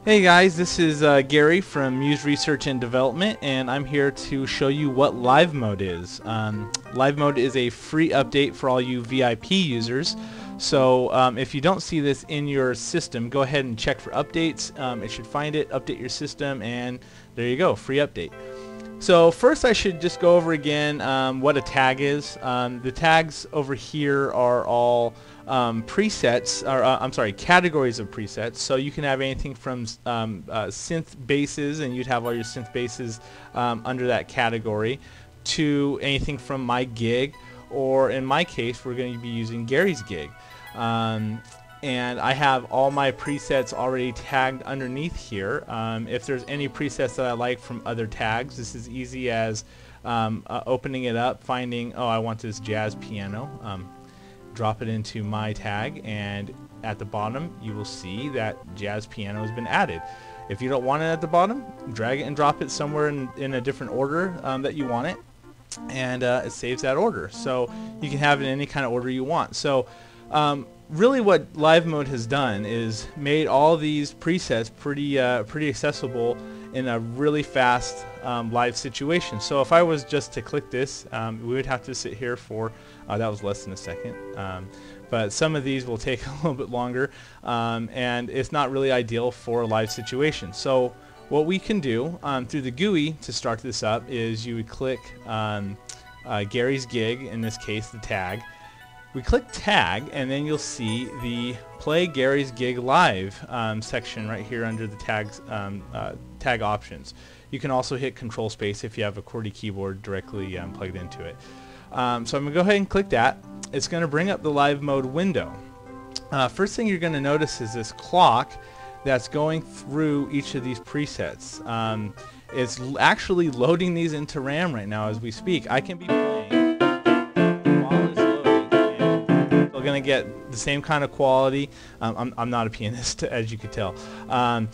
Hey guys, this is Gary from Muse Research and Development, and I'm here to show you what Live Mode is. Live Mode is a free update for all you VIP users. So if you don't see this in your system, go ahead and check for updates. It should find it, update your system, and there you go, free update. So first I should just go over again what a tag is. The tags over here are all presets, or I'm sorry, categories of presets. So you can have anything from synth basses, and you'd have all your synth basses under that category, to anything from my gig, or in my case we're going to be using Gary's gig. And I have all my presets already tagged underneath here. If there's any presets that I like from other tags, this is easy as opening it up, finding, oh, I want this jazz piano, drop it into my tag, and at the bottom you will see that jazz piano has been added. If you don't want it at the bottom, drag it and drop it somewhere in a different order that you want it, and it saves that order. So you can have it in any kind of order you want. So really what Live Mode has done is made all these presets pretty accessible in a really fast live situation. So if I was just to click this, we would have to sit here for, that was less than a second, but some of these will take a little bit longer, and it's not really ideal for a live situation. So what we can do through the GUI to start this up is you would click Gary's gig, in this case the tag. We click tag, and then you'll see the play Gary's gig live section right here under the tags, tag options. You can also hit control space if you have a QWERTY keyboard directly plugged into it. So I'm going to go ahead and click that. It's going to bring up the Live Mode window. First thing you're going to notice is this clock that's going through each of these presets. It's actually loading these into RAM right now as we speak. I can be playing while it's loading, and still going to get the same kind of quality. I'm not a pianist, as you could tell, and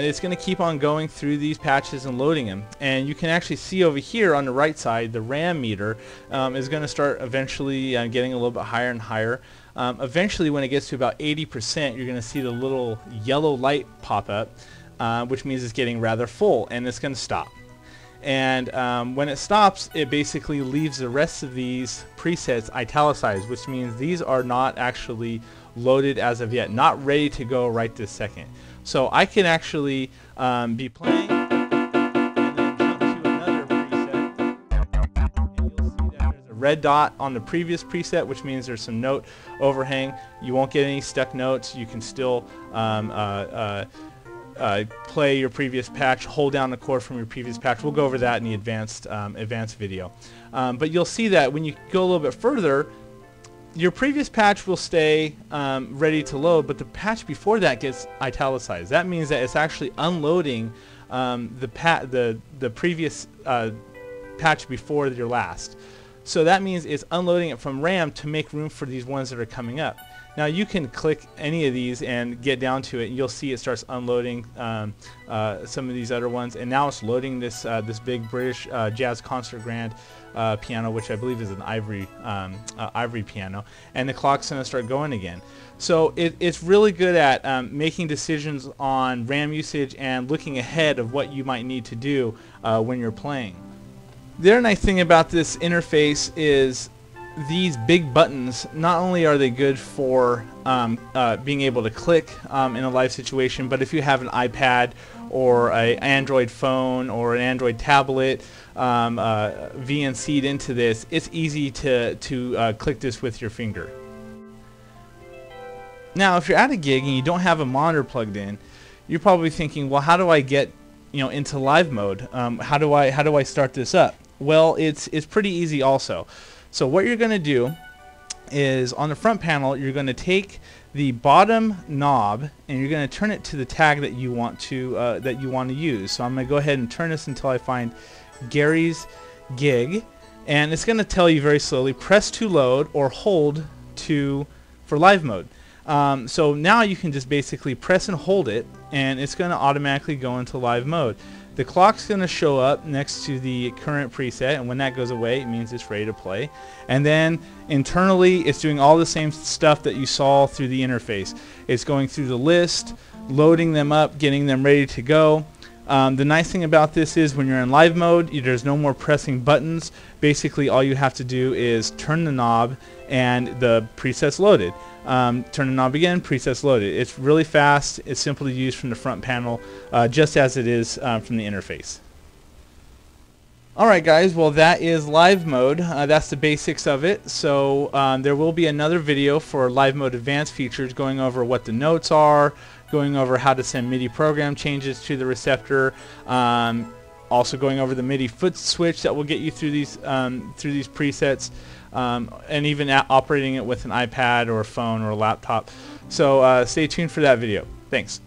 it's going to keep on going through these patches and loading them. And you can actually see over here on the right side, the RAM meter is going to start eventually getting a little bit higher and higher. Eventually, when it gets to about 80%, you're going to see the little yellow light pop up, which means it's getting rather full, and it's going to stop. And when it stops, it basically leaves the rest of these presets italicized, which means these are not actually loaded as of yet, not ready to go right this second. So I can actually be playing and then jump to another preset, and you'll see that there's a red dot on the previous preset, which means there's some note overhang. You won't get any stuck notes. You can still play your previous patch, hold down the chord from your previous patch. We'll go over that in the advanced video. But you'll see that when you go a little bit further, your previous patch will stay ready to load, but the patch before that gets italicized. That means that it's actually unloading the previous patch before your last. So that means it's unloading it from RAM to make room for these ones that are coming up. Now you can click any of these and get down to it, and you'll see it starts unloading some of these other ones, and now it's loading this this big British Jazz Concert Grand piano, which I believe is an ivory piano, and the clock's going to start going again. So it's really good at making decisions on RAM usage and looking ahead of what you might need to do when you're playing. The other nice thing about this interface is these big buttons. Not only are they good for being able to click in a live situation, but if you have an iPad or an Android phone or an Android tablet VNC'd into this, it's easy to click this with your finger. Now if you're at a gig and you don't have a monitor plugged in, you're probably thinking, well, how do I get into Live Mode? How do I start this up? Well, it's pretty easy also. So what you're going to do is, on the front panel, you're going to take the bottom knob and you're going to turn it to the tag that you want to use. So I'm going to go ahead and turn this until I find Gary's gig, and it's going to tell you very slowly, press to load or hold for Live Mode. So now you can just basically press and hold it, and it's going to automatically go into Live Mode. The clock's going to show up next to the current preset, and when that goes away, it means it's ready to play. And then internally, it's doing all the same stuff that you saw through the interface. It's going through the list, loading them up, getting them ready to go. The nice thing about this is when you're in live mode, there's no more pressing buttons. Basically all you have to do is turn the knob and the preset's loaded. Turn the knob again, presets loaded. It's really fast. It's simple to use from the front panel, just as it is from the interface. Alright guys, well that is live mode. That's the basics of it. So there will be another video for live mode advanced features, going over what the notes are, going over how to send MIDI program changes to the receptor, also going over the MIDI foot switch that will get you through these presets, and even operating it with an iPad or a phone or a laptop. So stay tuned for that video. Thanks.